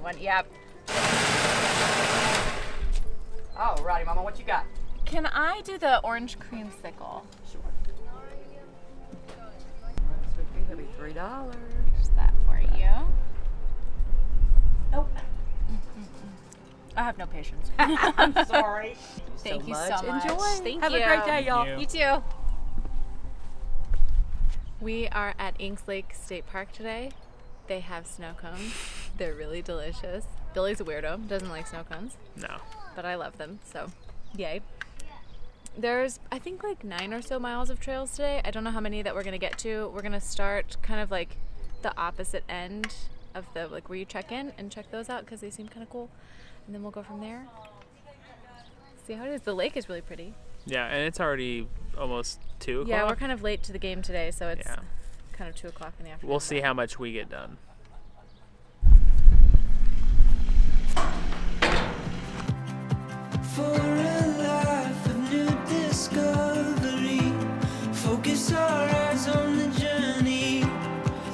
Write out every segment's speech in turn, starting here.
One. Yep. Oh, righty, Mama, what you got? Can I do the orange creamsicle? Sure. Sweet pea, that'll be $3. Just that for you. Nope. I have no patience. I'm sorry. Thank you so much. Enjoy. Thank Have you. a great day, y'all. You too. We are at Inks Lake State Park today. They have snow cones. They're really delicious. Billy's a weirdo, doesn't like snow cones. No. But I love them, so yay. There's, I think, like 9 or so miles of trails today. I don't know how many that we're going to get to. We're going to start kind of like the opposite end of the, like where you check in and check those out because they seem kind of cool. And then we'll go from there. See how it is. The lake is really pretty. Yeah, and it's already almost 2 o'clock. Yeah, we're kind of late to the game today, so it's kind of 2 o'clock in the afternoon. We'll see how much we get done. For a life of new discovery, focus our eyes on the journey,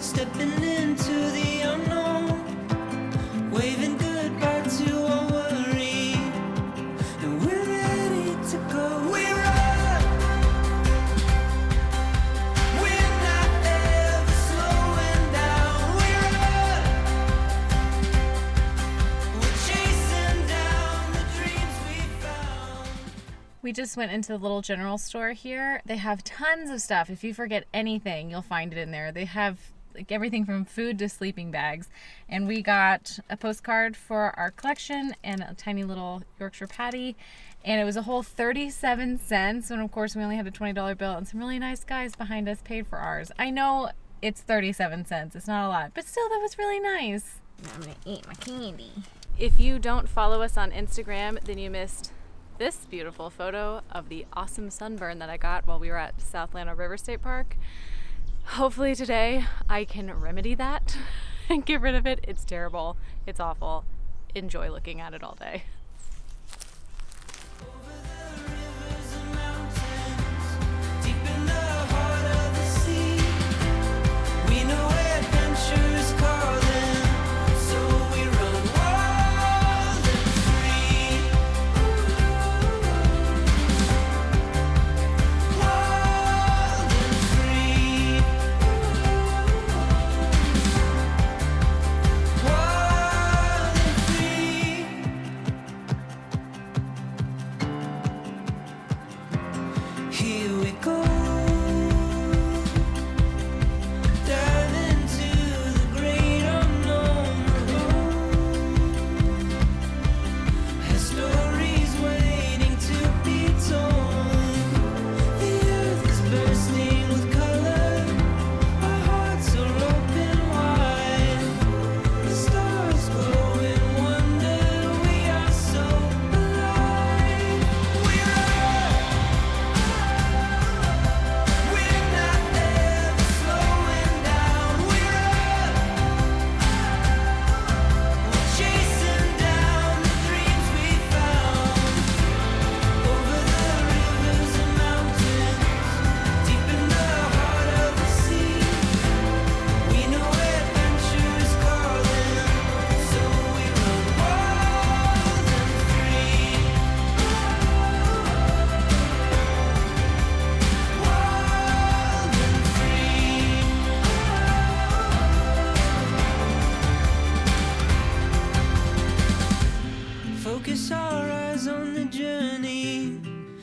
stepping into the unknown, waving goodbye to our worry, and we're ready to go. We're up, we're not ever slowing down. We're up, we're chasing down the dreams we found. We just went into the little general store here. They have tons of stuff. If you forget anything, you'll find it in there. They have like everything from food to sleeping bags. And we got a postcard for our collection and a tiny little Yorkshire patty. And it was a whole 37 cents. And of course, we only had a $20 bill. And some really nice guys behind us paid for ours. I know it's 37 cents. It's not a lot. But still, that was really nice. I'm going to eat my candy. If you don't follow us on Instagram, then you missed this beautiful photo of the awesome sunburn that I got while we were at South Lano River State Park. Hopefully today I can remedy that and get rid of it. It's terrible. It's awful. Enjoy looking at it all day. Here we go, dive into the great unknown. The road has stories waiting to be told. The earth is bursting with color, our hearts are open wide. The stars glow in wonder, we are so alive. We're not ever slowing down. We're chasing down the dreams we found. Over the rivers and mountains, deep in the heart of the sea. We know adventure is calling, so we run wild and free. Wild and free. Focus our eyes on the journey,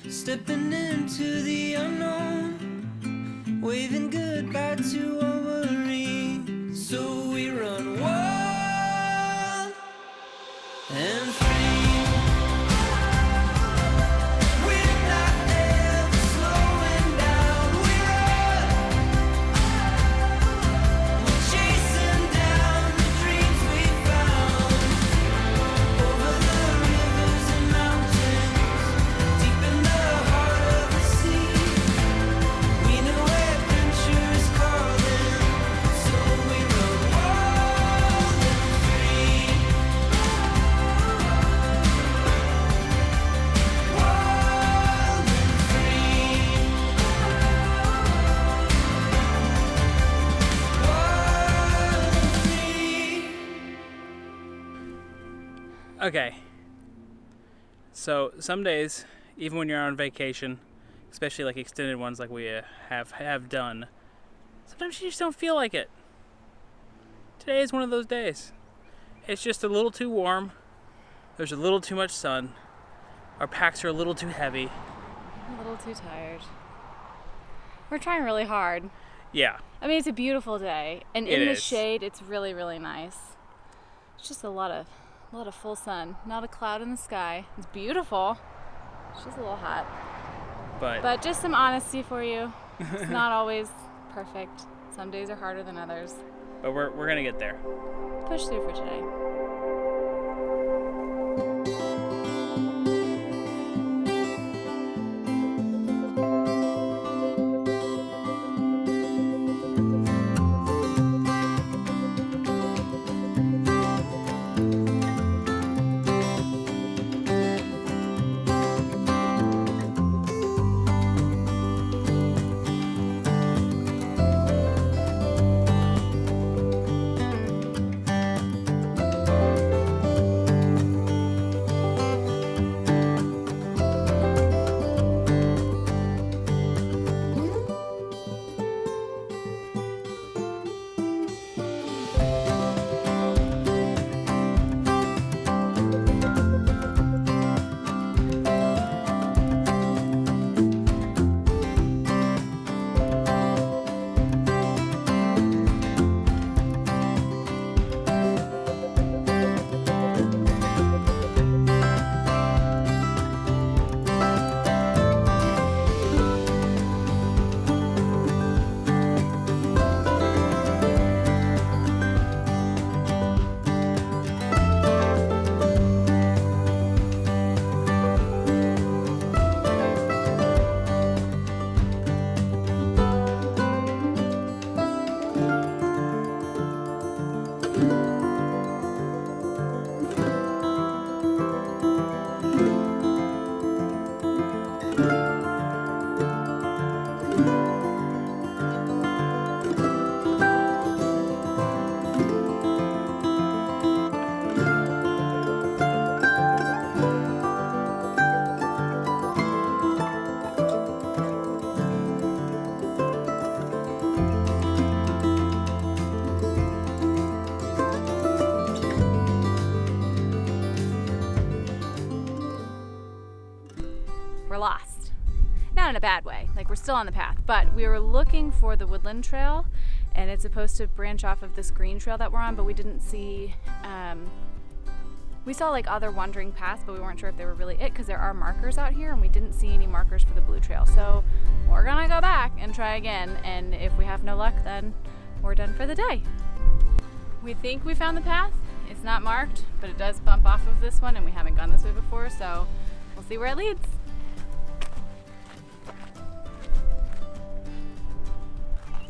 stepping into the unknown, waving goodbye to our worry, so we run wild Okay. So some days, even when you're on vacation, especially like extended ones like we have done, sometimes you just don't feel like it. Today is one of those days. It's just a little too warm. There's a little too much sun. Our packs are a little too heavy. A little too tired. We're trying really hard. Yeah. I mean, it's a beautiful day, and It in the is. shade, it's really, really nice. It's just a lot of full sun, not a cloud in the sky. It's beautiful. It's just a little hot. But just some honesty for you. It's not always perfect. Some days are harder than others. But we're gonna get there. Push through for today. We're lost. Not in a bad way, like we're still on the path, but we were looking for the Woodland Trail, and it's supposed to branch off of this green trail that we're on, but we didn't see, we saw like other wandering paths, but we weren't sure if they were really it, because there are markers out here, and we didn't see any markers for the blue trail. So we're gonna go back and try again, and if we have no luck, then we're done for the day. We think we found the path. It's not marked, but it does bump off of this one, and we haven't gone this way before, so we'll see where it leads.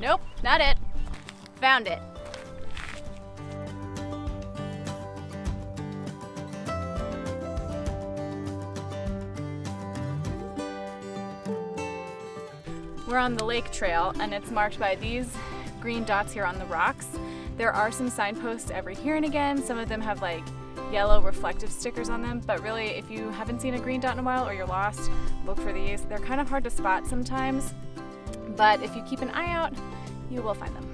Nope, not it. Found it. We're on the lake trail, and it's marked by these green dots here on the rocks. There are some signposts every here and again. Some of them have like yellow reflective stickers on them, but really if you haven't seen a green dot in a while or you're lost, look for these. They're kind of hard to spot sometimes, but if you keep an eye out, you will find them.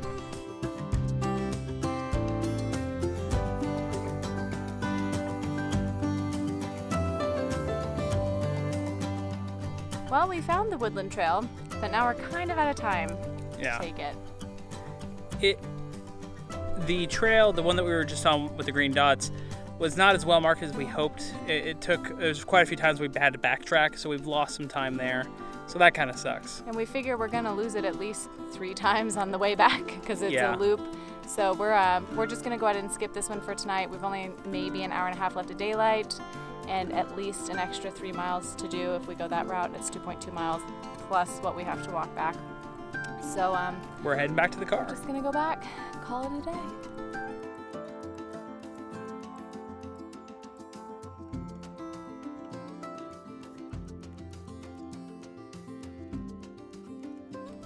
Well, we found the Woodland Trail, but now we're kind of out of time to take it. The trail, the one that we were just on with the green dots, was not as well marked as we hoped. There's quite a few times we had to backtrack, so we've lost some time there. So that kind of sucks. And we figure we're gonna lose it at least 3 times on the way back because it's a loop. So we're just gonna go ahead and skip this one for tonight. We've only maybe an hour and a half left of daylight, and at least an extra 3 miles to do if we go that route. It's 2.2 miles plus what we have to walk back. So we're heading back to the car. We're just gonna go back, call it a day.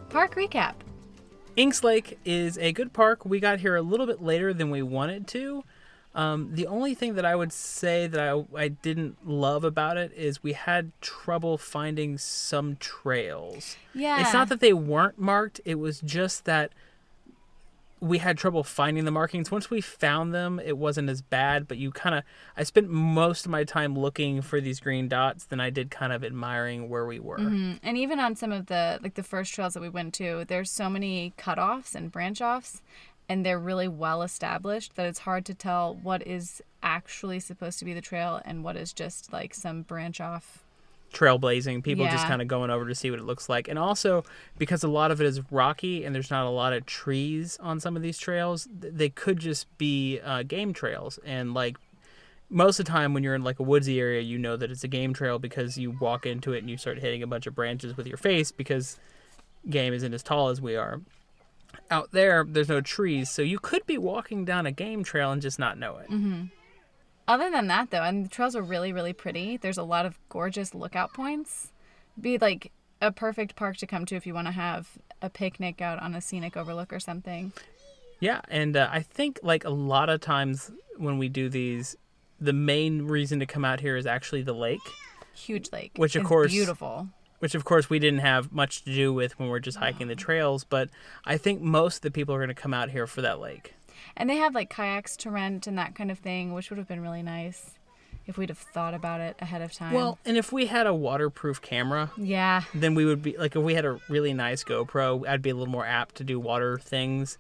Park recap. Inks Lake is a good park. We got here a little bit later than we wanted to. The only thing that I would say that I didn't love about it is we had trouble finding some trails. Yeah. It's not that they weren't marked. It was just that we had trouble finding the markings. Once we found them, it wasn't as bad, but I spent most of my time looking for these green dots than I did kind of admiring where we were. Mm-hmm. And even on some of the first trails that we went to, there's so many cutoffs and branch offs, and they're really well established that it's hard to tell what is actually supposed to be the trail and what is just like some branch off. Trailblazing, people just Yeah. kind of going over to see what it looks like. And also, because a lot of it is rocky and there's not a lot of trees on some of these trails, they could just be game trails. And like most of the time when you're in like a woodsy area, you know that it's a game trail because you walk into it and you start hitting a bunch of branches with your face because game isn't as tall as we are. Out there's no trees, so you could be walking down a game trail and just not know it. Mm-hmm. Other than that, though, and the trails are really, really pretty. There's a lot of gorgeous lookout points. Be like a perfect park to come to if you want to have a picnic out on a scenic overlook or something. Yeah, and I think like a lot of times when we do these, the main reason to come out here is actually the lake. Huge lake. Which, of It's course, beautiful. Which, of course, we didn't have much to do with when we're just hiking the trails. But I think most of the people are going to come out here for that lake. And they have like kayaks to rent and that kind of thing, which would have been really nice if we'd have thought about it ahead of time. Well, and if we had a waterproof camera, yeah, then we would be like, if we had a really nice GoPro, I'd be a little more apt to do water things.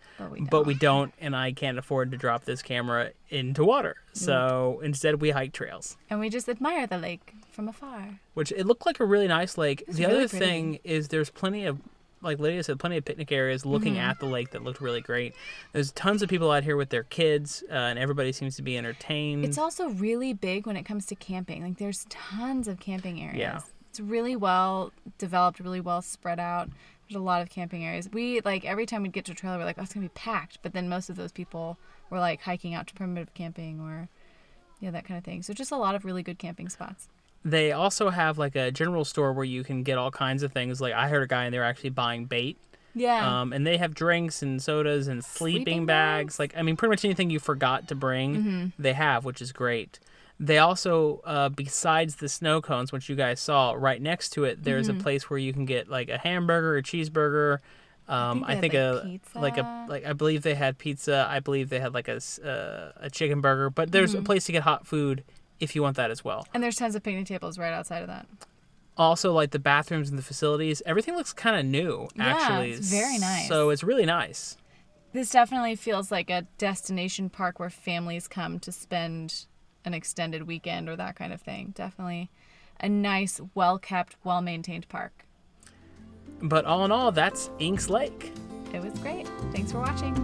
but we don't, and I can't afford to drop this camera into water. So instead, we hike trails. And we just admire the lake from afar. Which it looked like a really nice lake. The really other pretty. thing is there's plenty of, like Lydia said, plenty of picnic areas looking at the lake that looked really great. There's tons of people out here with their kids, and everybody seems to be entertained. It's also really big when it comes to camping. Like there's tons of camping areas. Yeah. It's really well developed, really well spread out. There's a lot of camping areas. We like every time we'd get to a trailer, we're like, oh, it's gonna be packed. But then most of those people were like hiking out to primitive camping or that kind of thing. So just a lot of really good camping spots. They also have like a general store where you can get all kinds of things. Like I heard a guy in there actually buying bait. Yeah. And they have drinks and sodas and sleeping bags. Like, I mean, pretty much anything you forgot to bring, they have, which is great. They also, besides the snow cones, which you guys saw, right next to it, there's a place where you can get like a hamburger, a cheeseburger. I think I believe they had pizza. I believe they had like a chicken burger. But there's a place to get hot food if you want that as well. And there's tons of picnic tables right outside of that. Also, like the bathrooms and the facilities, everything looks kind of new, actually. Yeah, it's very nice. So it's really nice. This definitely feels like a destination park where families come to spend an extended weekend or that kind of thing. Definitely a nice, well-kept, well-maintained park. But all in all, that's Inks Lake. It was great. Thanks for watching.